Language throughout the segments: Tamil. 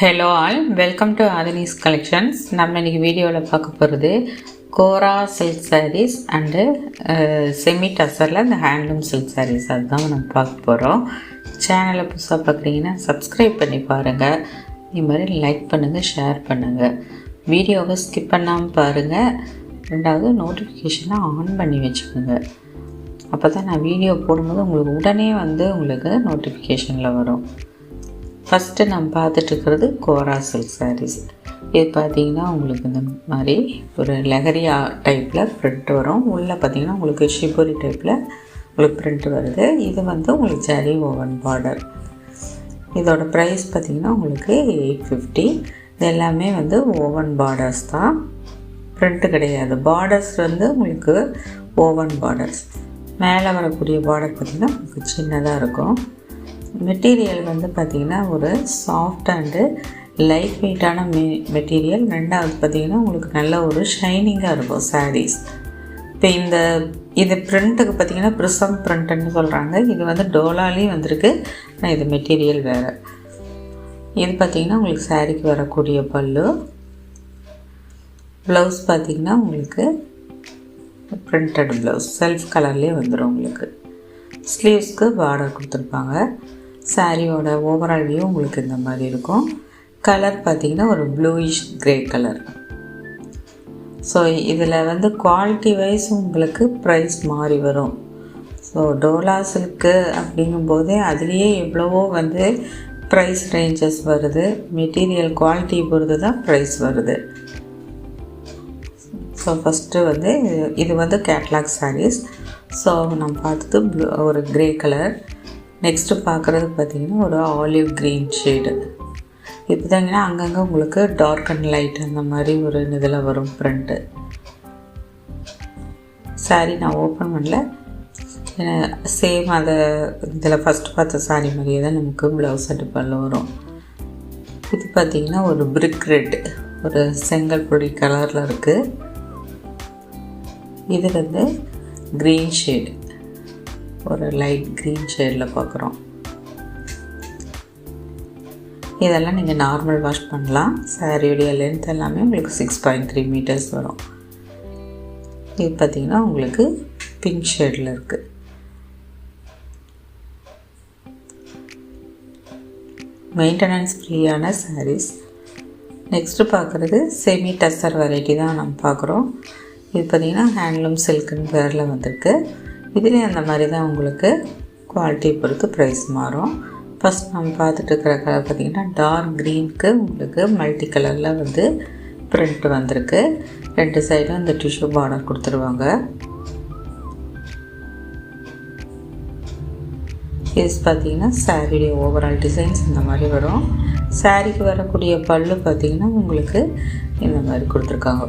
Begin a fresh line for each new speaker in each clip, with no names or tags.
ஹலோ ஆல், வெல்கம் டு ஆதினிஸ் கலெக்ஷன்ஸ். நம்ம இன்றைக்கி வீடியோவில் பார்க்க போகிறது kora silk sarees and semi டசரில் இந்த ஹேண்ட்லூம் சில்க் சாரீஸ் அதுதான் நம்ம பார்க்க போகிறோம். சேனலை புதுசாக பார்க்குறீங்கன்னா சப்ஸ்கிரைப் பண்ணி பாருங்கள். இது மாதிரி லைக் பண்ணுங்கள், ஷேர் பண்ணுங்கள். வீடியோவை ஸ்கிப் பண்ணாமல் பாருங்கள். ரெண்டாவது நோட்டிஃபிகேஷனை ஆன் பண்ணி வச்சுக்கோங்க. அப்போ தான் நான் வீடியோ போடும்போது உங்களுக்கு உடனே உங்களுக்கு நோட்டிஃபிகேஷனில் வரும். ஃபஸ்ட்டு நம்ம பார்த்துட்ருக்கிறது கோரா சில்க் சாரீஸ். இது பார்த்திங்கன்னா உங்களுக்கு இந்த மாதிரி ஒரு லெஹரியா டைப்பில் ப்ரிண்ட் வரும். உள்ளே பார்த்திங்கன்னா உங்களுக்கு ஷிபோரி டைப்பில் உங்களுக்கு ப்ரிண்ட் வருது. இது உங்களுக்கு ஜரி ஓவன் பார்டர். இதோட ப்ரைஸ் பார்த்திங்கன்னா உங்களுக்கு 850. இது எல்லாமே ஓவன் பார்டர்ஸ் தான், ப்ரிண்ட்டு கிடையாது. பார்டர்ஸ் உங்களுக்கு ஓவன் பார்டர்ஸ். மேலே வரக்கூடிய பார்டர் பார்த்திங்கன்னா உங்களுக்கு சின்னதாக இருக்கும். மெட்டீரியல் பார்த்திங்கன்னா ஒரு சாஃப்ட் அண்டு லைட் வெயிட்டான மெட்டீரியல். ரெண்டாவது பார்த்திங்கன்னா உங்களுக்கு நல்ல ஒரு ஷைனிங்காக இருக்கும் சாரீஸ். இப்போ இது ப்ரிண்ட்டுக்கு பார்த்திங்கன்னா ப்ரிசம் ப்ரிண்ட்டுன்னு சொல்கிறாங்க. இது டோலாலேயும் வந்திருக்கு, ஆனால் இது மெட்டீரியல் வேறு. இது பார்த்திங்கன்னா உங்களுக்கு சாரீக்கு வரக்கூடிய பல்லு. ப்ளவுஸ் பார்த்திங்கன்னா உங்களுக்கு ப்ரிண்டட் ப்ளவுஸ், செல்ஃப் கலர்லேயே வந்துடும். உங்களுக்கு ஸ்லீவ்ஸ்க்கு பார்டர் கொடுத்துருப்பாங்க. சாரியோட ஓவரால் வியூ உங்களுக்கு இந்த மாதிரி இருக்கும். கலர் பார்த்திங்கன்னா ஒரு ப்ளூயிஷ் க்ரே கலர். ஸோ இதில் குவாலிட்டி வைஸ் உங்களுக்கு ப்ரைஸ் மாறி வரும். ஸோ டோலா சில்க்கு அப்படிங்கும்போதே அதுலேயே எவ்வளவோ ப்ரைஸ் ரேஞ்சஸ் வருது. மெட்டீரியல் குவாலிட்டி பொறுத்து தான் ப்ரைஸ் வருது. ஸோ ஃபஸ்ட்டு இது கேட்லாக் சாரீஸ். ஸோ நம்ம பார்த்தது ஒரு க்ரே கலர். நெக்ஸ்ட்டு பார்க்குறது பார்த்திங்கன்னா ஒரு ஆலிவ் க்ரீன் ஷேடு. இப்போ தாங்கன்னா அங்கங்கே உங்களுக்கு டார்க் அண்ட் லைட் அந்த மாதிரி ஒரு இதில் வரும் ப்ரிண்ட்டு. சாரீ நான் ஓப்பன் பண்ணல, சேம் அதை இதில் ஃபஸ்ட்டு பார்த்த சாரீ மாதிரியே தான் நமக்கு ப்ளவுஸ் அண்ட் பல்ல வரும். இது பார்த்திங்கன்னா ஒரு பிரிக் ரெட், ஒரு செங்கல் பொடி கலரில் இருக்குது. இது க்ரீன் ஷேடு, ஒரு லைட் க்ரீன் ஷேடில் பார்க்குறோம். இதெல்லாம் நீங்கள் நார்மல் வாஷ் பண்ணலாம். சாரியுடைய லென்த் எல்லாமே உங்களுக்கு 6.3 மீட்டர்ஸ் வரும். இது பார்த்திங்கன்னா உங்களுக்கு பிங்க் ஷேடில் இருக்குது. மெயின்டெனன்ஸ் ஃப்ரீயான சாரீஸ். நெக்ஸ்ட்டு பார்க்குறது செமி டசர் வெரைட்டி தான் நம்ம பார்க்குறோம். இது பார்த்திங்கன்னா ஹேண்ட்லூம் சில்க்குன்னு பேரில் வந்திருக்கு. இதுலேயே அந்த மாதிரி தான் உங்களுக்கு குவாலிட்டி பொறுத்து ப்ரைஸ் மாறும். ஃபஸ்ட் நம்ம பார்த்துட்டு இருக்கிற கலர் பார்த்திங்கன்னா டார்க் க்ரீனுக்கு உங்களுக்கு மல்டி கலரில் ப்ரிண்ட் வந்திருக்கு. ரெண்டு சைடும் இந்த டிஷ்யூ பார்டர் கொடுத்துருவாங்க. இது பார்த்திங்கன்னா சாரியுடைய ஓவரால் டிசைன்ஸ் இந்த மாதிரி வரும். சாரிக்கு வரக்கூடிய பல்லு பார்த்திங்கன்னா உங்களுக்கு இந்த மாதிரி கொடுத்துருக்காங்க.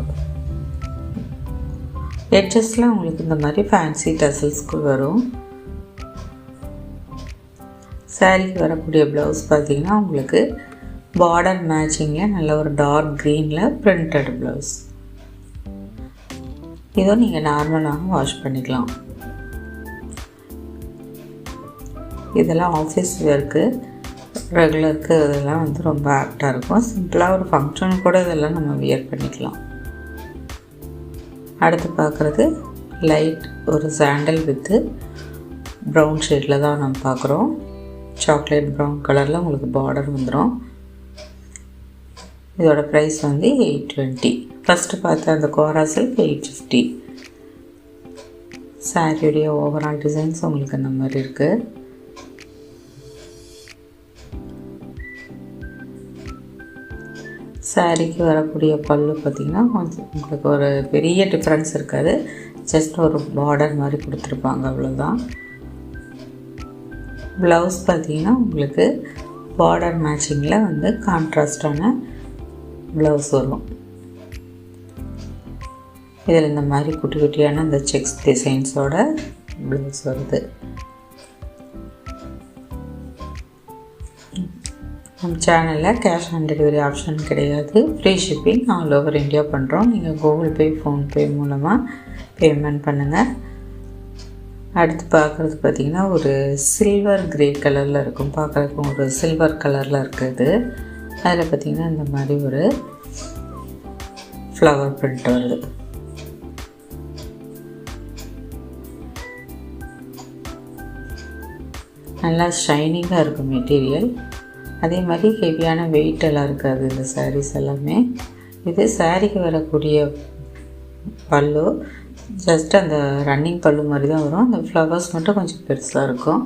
எட்ஜஸில் உங்களுக்கு இந்த மாதிரி ஃபேன்சி டசல்ஸ்க்கு வரும். சாரீக்கு வரக்கூடிய ப்ளவுஸ் பார்த்திங்கன்னா உங்களுக்கு பார்டர் மேட்சிங்கில் நல்ல ஒரு டார்க் க்ரீனில் ப்ரிண்டட் ப்ளவுஸ். இதோ நீங்கள் நார்மலாக வாஷ் பண்ணிக்கலாம். இதெல்லாம் ஆஃபீஸ் வேர்க்கு, ரெகுலருக்கு இதெல்லாம் ரொம்ப ஆப்டாக இருக்கும். சிம்பிளாக ஒரு ஃபங்க்ஷன் கூட இதெல்லாம் நம்ம வியர் பண்ணிக்கலாம். அடுத்து பார்க்குறது லைட் ஒரு சாண்டல் வித்து ப்ரௌன் ஷேடில் தான் நம்ம பார்க்குறோம். சாக்லேட் ப்ரௌன் கலரில் உங்களுக்கு பார்டர் வந்துடும். இதோட ப்ரைஸ் 820. ஃபஸ்ட்டு பார்த்த அந்த கோரா சில்க் 850. சாரியுடைய ஓவரால் டிசைன்ஸ் உங்களுக்கு இந்த மாதிரி இருக்குது. சாரிக்கு வரக்கூடிய பல்லு பார்த்திங்கன்னா உங்களுக்கு ஒரு பெரிய டிஃப்ரென்ஸ் இருக்காது. ஜஸ்ட் ஒரு பார்டர் மாதிரி கொடுத்துருப்பாங்க, அவ்வளோதான். ப்ளவுஸ் பார்த்திங்கன்னா உங்களுக்கு பார்டர் மேட்சிங்கில் கான்ட்ராஸ்டான ப்ளவுஸ் வரும். இதில் இந்த மாதிரி குட்டி குட்டியான இந்த செக்ஸ் டிசைன்ஸோட ப்ளவுஸ் வருது. நம்ம சேனலில் கேஷ் ஆன் டெலிவரி ஆப்ஷன் கிடையாது. Free shipping all over India பண்ணுறோம். நீங்கள் கூகுள் பே, ஃபோன்பே மூலமாக பேமெண்ட் பண்ணுங்கள். அடுத்து பார்க்குறது பார்த்திங்கன்னா ஒரு சில்வர் க்ரே கலரில் இருக்கும். பார்க்குறதுக்கு ஒரு சில்வர் கலரில் இருக்குது. அதில் பார்த்திங்கன்னா இந்த மாதிரி ஒரு ஃப்ளவர் பிரிண்ட் வருது. நல்லா ஷைனிங்காக இருக்கும் மெட்டீரியல். அதே மாதிரி ஹெவியான வெயிட் எல்லாம் இருக்காது இந்த சாரீஸ் எல்லாமே. இது சாரீக்கு வரக்கூடிய பல்லு ஜஸ்ட் அந்த ரன்னிங் பல்லு மாதிரி தான் வரும். அந்த ஃப்ளவர்ஸ் மட்டும் கொஞ்சம் பெருசாக இருக்கும்.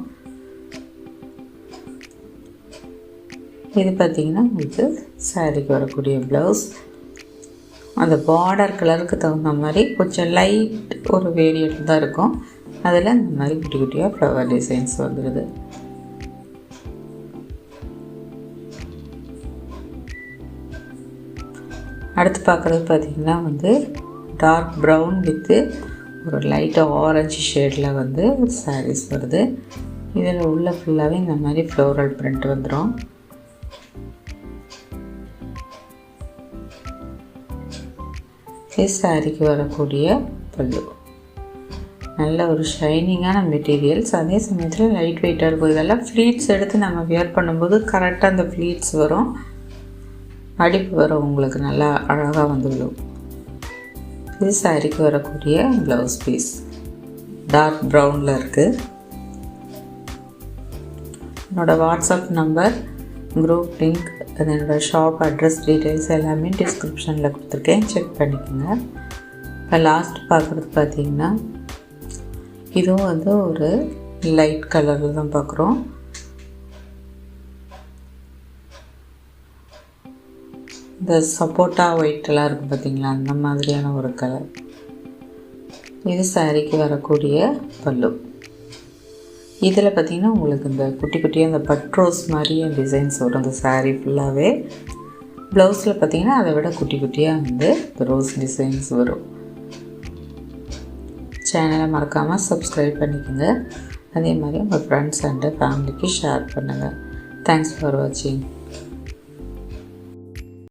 இது பார்த்திங்கன்னா உங்களுக்கு சாரீக்கு வரக்கூடிய ப்ளவுஸ். அந்த பார்டர் கலருக்கு தகுந்த மாதிரி கொஞ்சம் லைட் ஒரு வேரியண்ட் தான் இருக்கும். அதில் இந்த மாதிரி குட்டி குட்டியாக ஃப்ளவர் டிசைன்ஸ் வந்துடுது. அடுத்து பார்க்குறது பார்த்திங்கன்னா டார்க் ப்ரௌன் வித்து ஒரு லைட்டாக ஆரஞ்சு ஷேடில் சாரீஸ் வருது. இதில் உள்ள ஃபுல்லாகவே இந்த மாதிரி ஃப்ளோரல் பிரிண்ட் வந்துடும். இது சாரீக்கு வரக்கூடிய பல்லு. நல்ல ஒரு ஷைனிங்கான மெட்டீரியல்ஸ், அதே சமயத்தில் லைட் வெயிட்டாக இருக்கும். இதெல்லாம் ஃப்ளீட்ஸ் எடுத்து நம்ம வியர் பண்ணும்போது கரெக்டாக அந்த ஃப்ளீட்ஸ் வரும், அடிப்பு வரும், உங்களுக்கு நல்லா அழகாக வந்துவிடும். இது சாரீக்கு வரக்கூடிய ப்ளவுஸ் பீஸ் டார்க் ப்ரௌனில் இருக்குது. என்னோடய வாட்ஸ்அப் நம்பர், குரூப் லிங்க், என்னோடய ஷாப் அட்ரஸ் டீட்டெயில்ஸ் எல்லாமே டிஸ்கிரிப்ஷனில் கொடுத்துருக்கேன், செக் பண்ணிக்கோங்க. இப்போ லாஸ்ட் பார்க்குறது பார்த்திங்கன்னா இதுவும் ஒரு லைட் கலரில் தான் பார்க்குறோம். இந்த சப்போட்டா ஒயிட்டெல்லாம் இருக்கும் பார்த்திங்களா, அந்த மாதிரியான ஒரு கலர். இது சாரீக்கு வரக்கூடிய பல்லு. இதில் பார்த்திங்கன்னா உங்களுக்கு இந்த குட்டி குட்டியாக இந்த பட்ரோஸ் மாதிரியே டிசைன்ஸ் வரும் இந்த சாரீ ஃபுல்லாகவே. ப்ளவுஸில் பார்த்திங்கன்னா அதை விட குட்டி குட்டியாக ரோஸ் டிசைன்ஸ் வரும். சேனலை மறக்காமல் சப்ஸ்கிரைப் பண்ணிக்கோங்க. அதே மாதிரி உங்கள் ஃப்ரெண்ட்ஸ் அண்டு ஃபேமிலிக்கு ஷேர் பண்ணுங்கள். தேங்க்ஸ் ஃபார் வாட்சிங்.